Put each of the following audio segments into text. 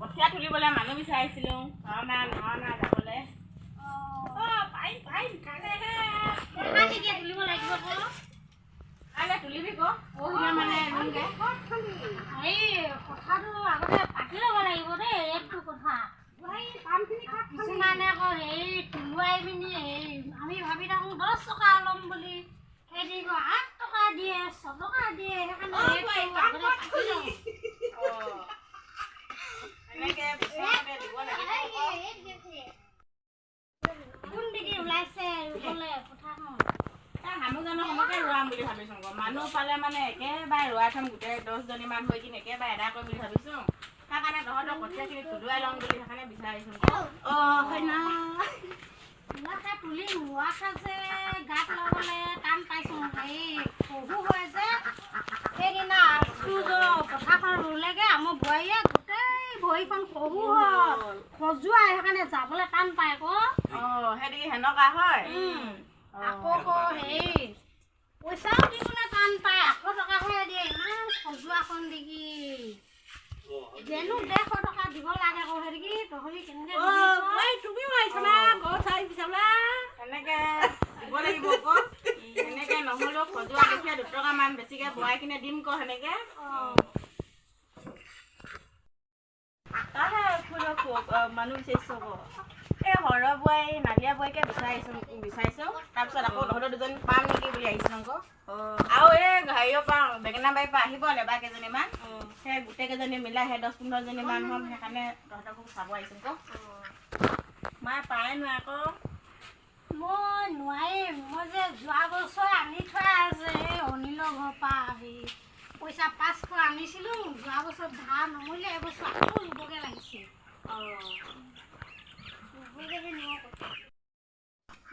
কঠীয়া তুলিবলৈ মানুহ বিচাৰিছিলো ভাওনা ভাওনা যাবলৈ তুলিব লাগিব কাইলৈ তুলিবি ক মানে কথাটো আগতে পাতি ল'ব লাগিব দেই এইটো কথা কিছুমানে আকৌ হেৰি তুলুৱাই পিনি আমি ভাবি থাকোঁ 10 টকা ল'ম বুলি সেই 8 টকা দিয়ে 6 টকা দিয়ে মানুহ পালে মানে একেবাৰে ৰোৱাই থম গোটেই 10 জনীমান হৈ কিনে একেবাৰে এদায় কৰিম বুলি ভাবিছো সেইকাৰণে তহঁতৰ কঠীয়াখিনি তুলুৱাই ল'ম বুলি সেইকাৰণে বিচাৰিছো তুলি ৰোৱা যে গাত ল'বলৈ টান পাইছোঁ শহু হয় যে সেইদিনা পথাৰখন ৰুলেগৈ আমাৰ বোৱাৰীয়ে গোটেই ভৰিখন শহু হ'ল খজুৱাই সেইকাৰণে যাবলৈ টান পায় আকৌ সেইদিকে সেনেকুৱা হয় আকৌ হেৰি পইচাও দিবলৈ টান পায় 100 টকাহে দিয়ে ইমান খজুৱাখন দেখি যেনো 150 টকা দিব লাগে আকৌ হেৰি তহঁতি কেনেকৈ তুমিও আহিছানা ঘৰ চাই পিছালা এনেকৈ দিব লাগিব আকৌ এনেকৈ নহ'লেও খজুৱা দেখিয়ে 2 টকামান বেছিকৈ ভৰাই কিনে দিম আকৌ সেনেকৈ তাহে মানুহ বিচাৰিছোঁ আকৌ এই সৰহ বোৱাৰী নালিয়া বোৱাৰীকে বিচাৰিছোঁ তাৰপিছত আকৌ তহঁতৰ 2জনী পাম নেকি বুলি আহিছোঁ আকৌ আৰু এই হেৰিও পাওঁ বেঙেনা বাৰীৰ পৰা আহিব লেবা কেইজনীমান সেই গোটেই কেইজনী মিলাই সেই 10-15 জনীমান হ'ম সেইকাৰণে তহঁতকো চাব আহিছোঁ আকৌ মায়ে পাৰে নোৱাৰে আকৌ মই নোৱাৰিম মই যে যোৱা বছৰ আনি থোৱা আছে এই অনিলৰ ঘৰৰ পৰা পইচা 500 আনিছিলোঁ যোৱা বছৰ ধাৰ নমৰিলে এইবছৰ আকৌ ৰুবগৈ লাগিছিল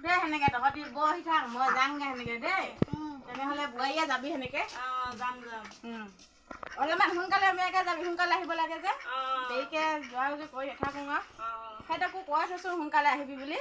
দে সেনেকৈ তহঁতি বহি থাক মই যামগৈ সেনেকৈ দেই তেনেহ'লে বোৱাৰীয়ে যাবি সেনেকৈ যাম অলপমান সোনকালে উলিয়াকৈ যাবি সোনকালে আহিব লাগে যে দেৰিকৈ যোৱা যদি কৰি নাথাকোঁ আৰু সিহঁতকো কৈ থৈছোঁ সোনকালে আহিবি বুলি